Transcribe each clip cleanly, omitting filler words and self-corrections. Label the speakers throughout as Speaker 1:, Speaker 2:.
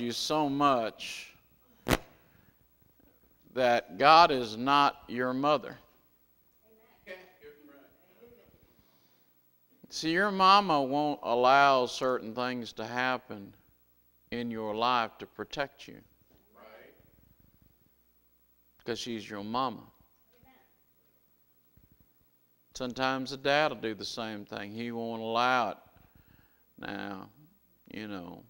Speaker 1: you so much that God is not your mother. See, your mama won't allow certain things to happen in your life to protect you. Right. Because she's your mama. Sometimes the dad will do the same thing. He won't allow it. Now, you know,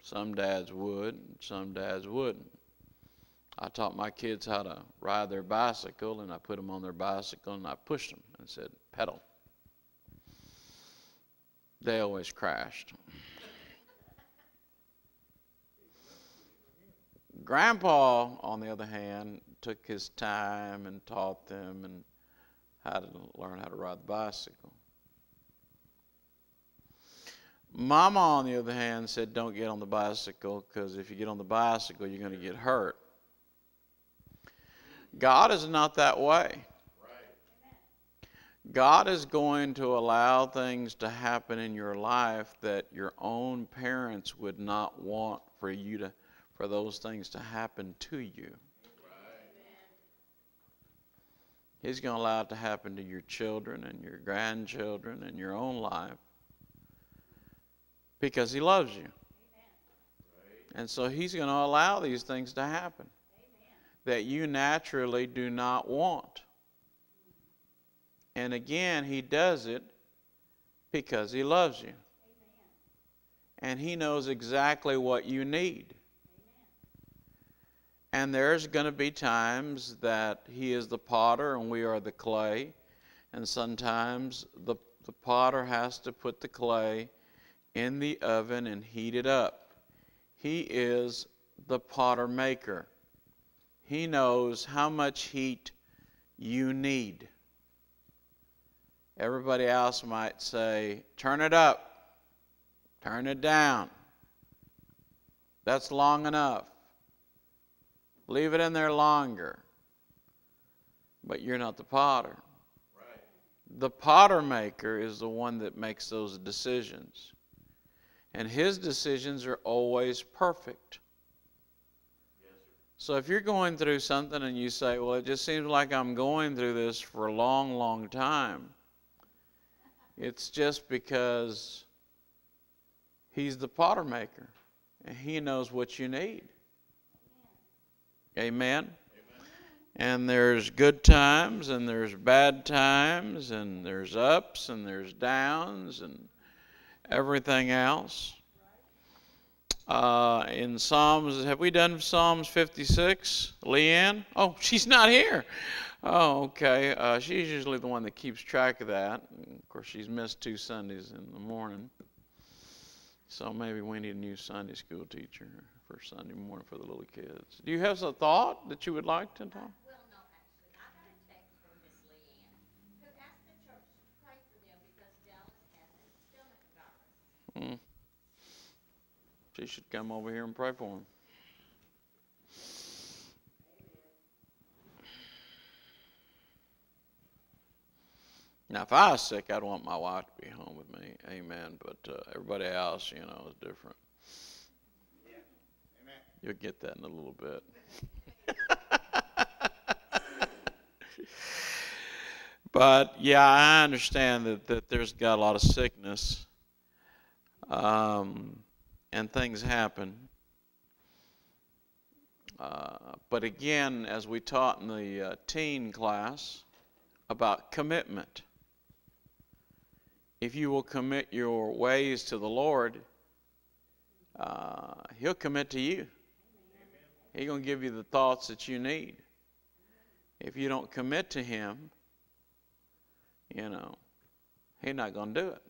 Speaker 1: some dads would, some dads wouldn't. I taught my kids how to ride their bicycle, and I put them on their bicycle, and I pushed them and said, pedal. They always crashed. Grandpa, on the other hand, took his time and taught them and how to learn how to ride the bicycle. Mama, on the other hand, said don't get on the bicycle because if you get on the bicycle, you're going to get hurt. God is not that way. God is going to allow things to happen in your life that your own parents would not want for those things to happen to you. He's going to allow it to happen to your children and your grandchildren and your own life because He loves you. And so He's going to allow these things to happen that you naturally do not want. And again, He does it because He loves you. And He knows exactly what you need. And there's going to be times that He is the potter and we are the clay. And sometimes the potter has to put the clay in the oven and heat it up. He is the potter maker. He knows how much heat you need. Everybody else might say, turn it up, turn it down. That's long enough. Leave it in there longer. But you're not the potter. Right. The potter maker is the one that makes those decisions. And His decisions are always perfect. Yes, sir. So if you're going through something and you say, well, it just seems like I'm going through this for a long, long time. It's just because He's the potter maker and He knows what you need. Amen. Amen. And there's good times and there's bad times and there's ups and there's downs and everything else. In Psalms, have we done Psalms 56? Leanne? Oh, she's not here. Oh, okay. She's usually the one that keeps track of that. Of course, she's missed 2 Sundays in the morning. So maybe we need a new Sunday school teacher for Sunday morning for the little kids. Do you have a thought that you would like to talk?
Speaker 2: Well, no, actually. I got a text from Miss Leanne who asked the church to pray for them because Dallas has a stomach virus.
Speaker 1: She should come over here and pray for him. Now, if I was sick, I'd want my wife to be home with me. Amen. But everybody else, you know, is different. Yeah. Amen. You'll get that in a little bit. But, yeah, I understand that there's got a lot of sickness. And things happen. But again, as we taught in the teen class about commitment, if you will commit your ways to the Lord, He'll commit to you. He's going to give you the thoughts that you need. If you don't commit to Him, you know, He's not going to do it.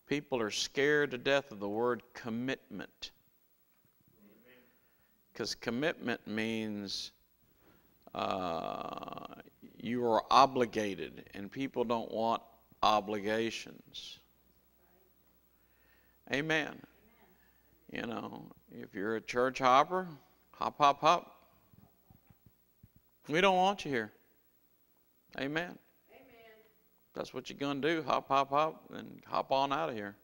Speaker 1: People are scared to death of the word commitment. Because commitment means you are obligated, and people don't want obligations. Amen. You know, if you're a church hopper, hop, hop, hop. We don't want you here. Amen. That's what you're going to do, hop, hop, hop, and hop on out of here.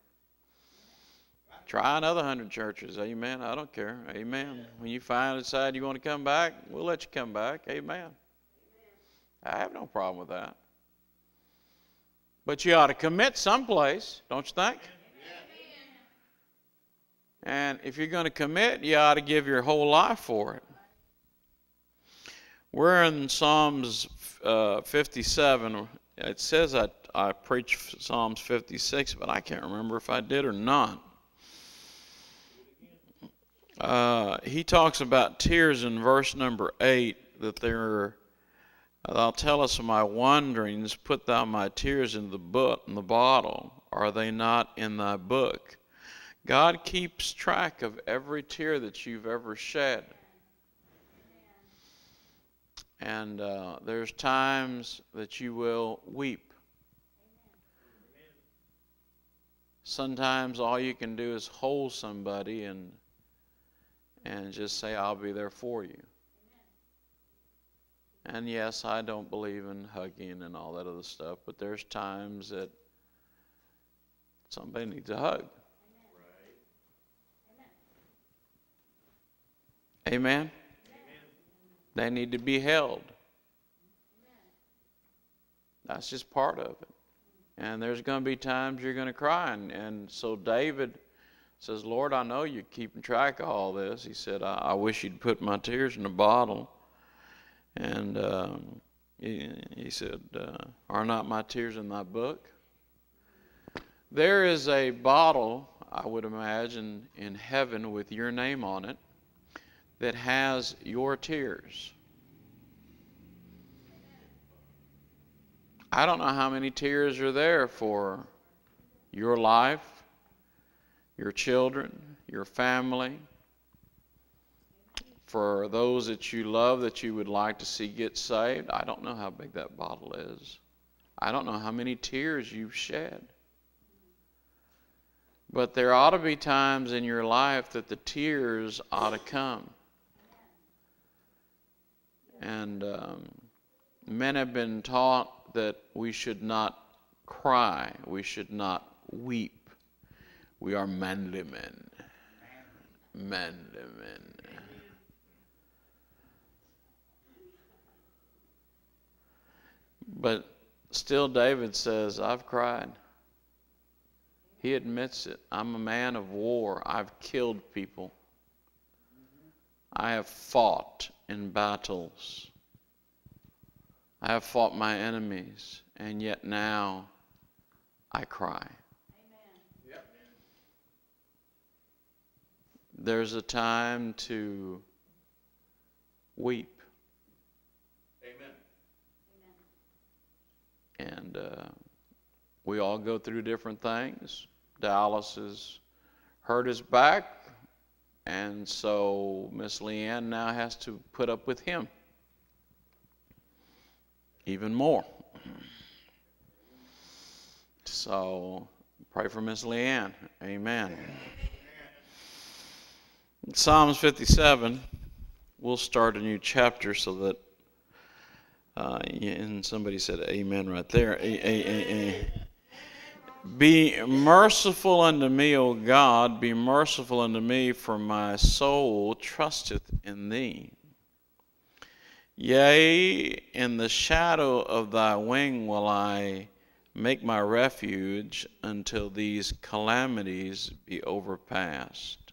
Speaker 1: Try another 100 churches. Amen. I don't care. Amen. When you decide you want to come back, we'll let you come back. Amen. I have no problem with that. But you ought to commit someplace, don't you think? And if you're going to commit, you ought to give your whole life for it. We're in Psalms 57. It says I preached Psalms 56, but I can't remember if I did or not. He talks about tears in verse number 8, that thou tellest of my wanderings, put thou my tears in the bottle. Are they not in thy book? God keeps track of every tear that you've ever shed. And there's times that you will weep. Sometimes all you can do is hold somebody and just say, I'll be there for you. And yes, I don't believe in hugging and all that other stuff, but there's times that somebody needs a hug. Amen? Amen? They need to be held. That's just part of it. And there's going to be times you're going to cry. And so David says, Lord, I know you're keeping track of all this. He said, I wish you'd put my tears in a bottle. And he said, are not my tears in thy book? There is a bottle, I would imagine, in heaven with your name on it that has your tears. I don't know how many tears are there for your life, your children, your family, for those that you love that you would like to see get saved. I don't know how big that bottle is. I don't know how many tears you've shed. But there ought to be times in your life that the tears ought to come. And men have been taught that we should not cry, we should not weep. We are manly men. Manly men. But still David says, I've cried. He admits it. I'm a man of war. I've killed people. I have fought in battles. I have fought my enemies, and yet now I cry.
Speaker 2: Amen.
Speaker 3: Yep.
Speaker 1: There's a time to weep.
Speaker 3: Amen.
Speaker 1: And we all go through different things. Dallas has hurt his back, and so Miss Leanne now has to put up with him even more. So pray for Miss Leanne. Amen. Psalms 57, we'll start a new chapter so that, and somebody said amen right there. Be merciful unto me, O God, be merciful unto me, for my soul trusteth in thee. Yea, in the shadow of thy wing will I make my refuge until these calamities be overpassed.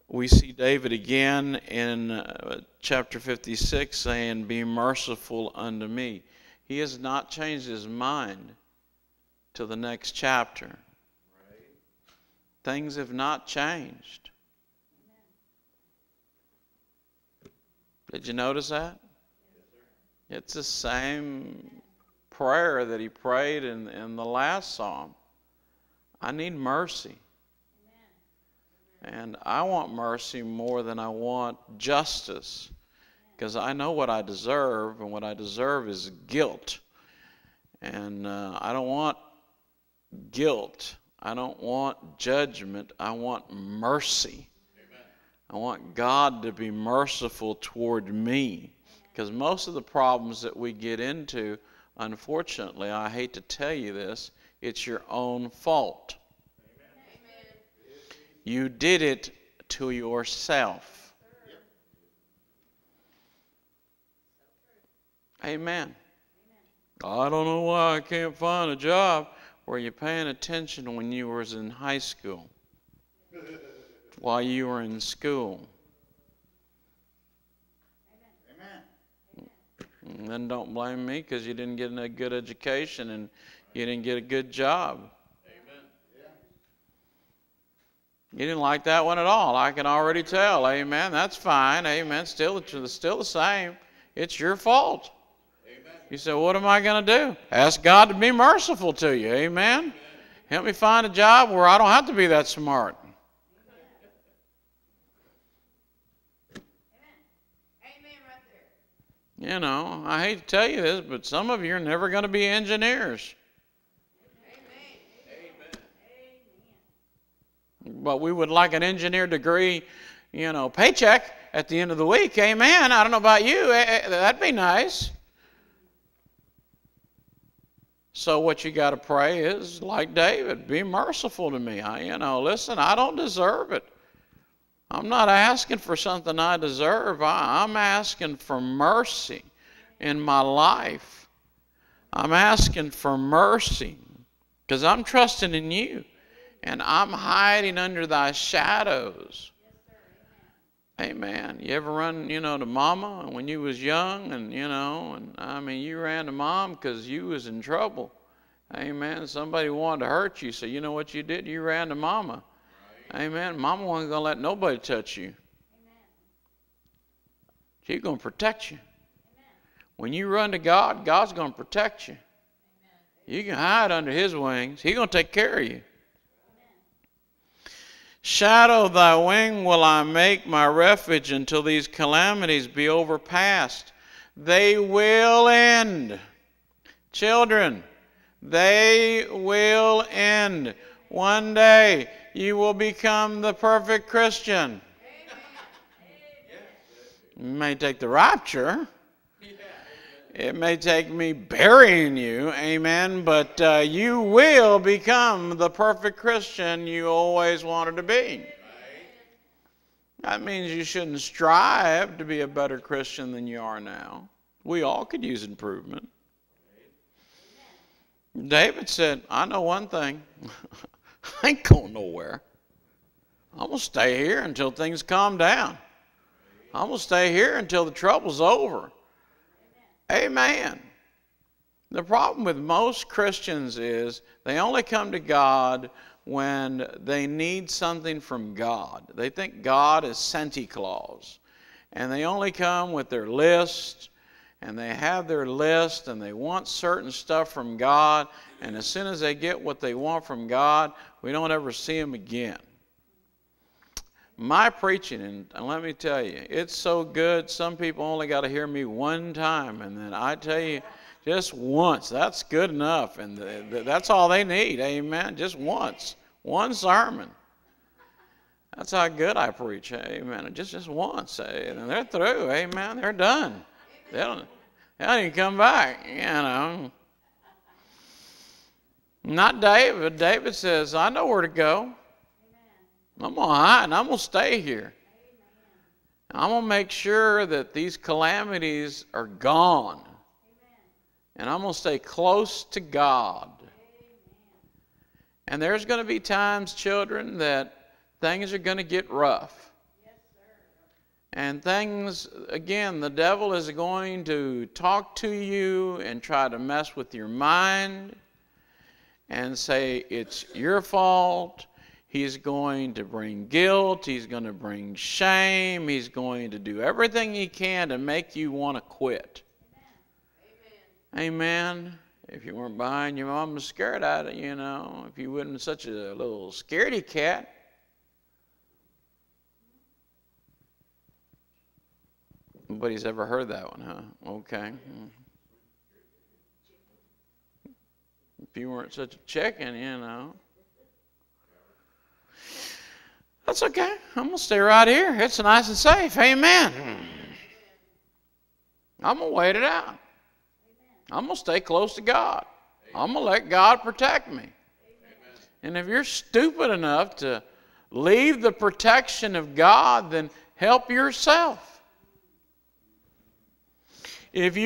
Speaker 1: We see David again in chapter 56 saying, be merciful unto me. He has not changed his mind to the next chapter.
Speaker 3: Right.
Speaker 1: Things have not changed. Did you notice that?
Speaker 3: Yes, sir.
Speaker 1: It's the same prayer that he prayed in the last psalm. I need mercy. And I want mercy more than I want justice, because I know what I deserve, and what I deserve is guilt. And I don't want guilt. I don't want judgment. I want mercy.
Speaker 3: Amen.
Speaker 1: I want God to be merciful toward me, because most of the problems that we get into, unfortunately, I hate to tell you this, it's your own fault.
Speaker 3: Amen.
Speaker 1: You did it to yourself. Amen. I don't know why I can't find a job. Were you paying attention when you was in high school? While you were in school? And then don't blame me because you didn't get a good education and you didn't get a good job.
Speaker 3: Amen.
Speaker 1: You didn't like that one at all. I can already tell. Amen. That's fine. Amen. Still the same. It's your fault.
Speaker 3: Amen.
Speaker 1: You say, what am I going to do? Ask God to be merciful to you. Amen. Help me find a job where I don't have to be that smart. You know, I hate to tell you this, but some of you are never going to be engineers.
Speaker 3: Amen.
Speaker 1: But we would like an engineer degree, you know, paycheck at the end of the week. Amen. I don't know about you. That'd be nice. So what you got to pray is, like David, be merciful to me. Listen, I don't deserve it. I'm not asking for something I deserve. I'm asking for mercy in my life. I'm asking for mercy because I'm trusting in you. And I'm hiding under thy shadows. Amen. You ever run, to mama when you was young and, you ran to mom because you was in trouble. Amen. Somebody wanted to hurt you, so you know what you did? You ran to mama. Amen. Mama wasn't going to let nobody touch you. She's going to protect you. When you run to God, God's going to protect you. You can hide under His wings. He's going to take care of you. Shadow thy wing will I make my refuge until these calamities be overpast. They will end. Children, they will end. One day you will become the perfect Christian. It may take the rapture. It may take me burying you, amen, but you will become the perfect Christian you always wanted to be. That means you shouldn't strive to be a better Christian than you are now. We all could use improvement. David said, I know one thing. I ain't going nowhere. I'm going to stay here until things calm down. I'm going to stay here until the trouble's over. Amen. The problem with most Christians is they only come to God when they need something from God. They think God is Santa Claus. And they only come with their list, and they have their list, and they want certain stuff from God. And as soon as they get what they want from God, we don't ever see them again. My preaching, and let me tell you, it's so good, some people only got to hear me one time, and then I tell you, just once, that's good enough, and that's all they need, amen, just once, one sermon. That's how good I preach, amen, just once, and they're through, amen, they're done. They don't even come back, Not David. David says, I know where to go. I'm going to hide and I'm going to stay here. I'm going to make sure that these calamities are gone. And I'm going to stay close to God. And there's going to be times, children, that things are going to get rough. And things, again, the devil is going to talk to you and try to mess with your mind and say it's your fault. He's going to bring guilt. He's going to bring shame. He's going to do everything he can to make you want to quit. Amen. Amen. If you weren't behind your mom was scared at it, if you wouldn't be such a little scaredy cat. Nobody's ever heard that one, huh? Okay. If you weren't such a chicken, That's okay. I'm going to stay right here. It's nice and safe. Amen. I'm going to wait it out. I'm going to stay close to God. I'm going to let God protect me. And if you're stupid enough to leave the protection of God, then help yourself. If you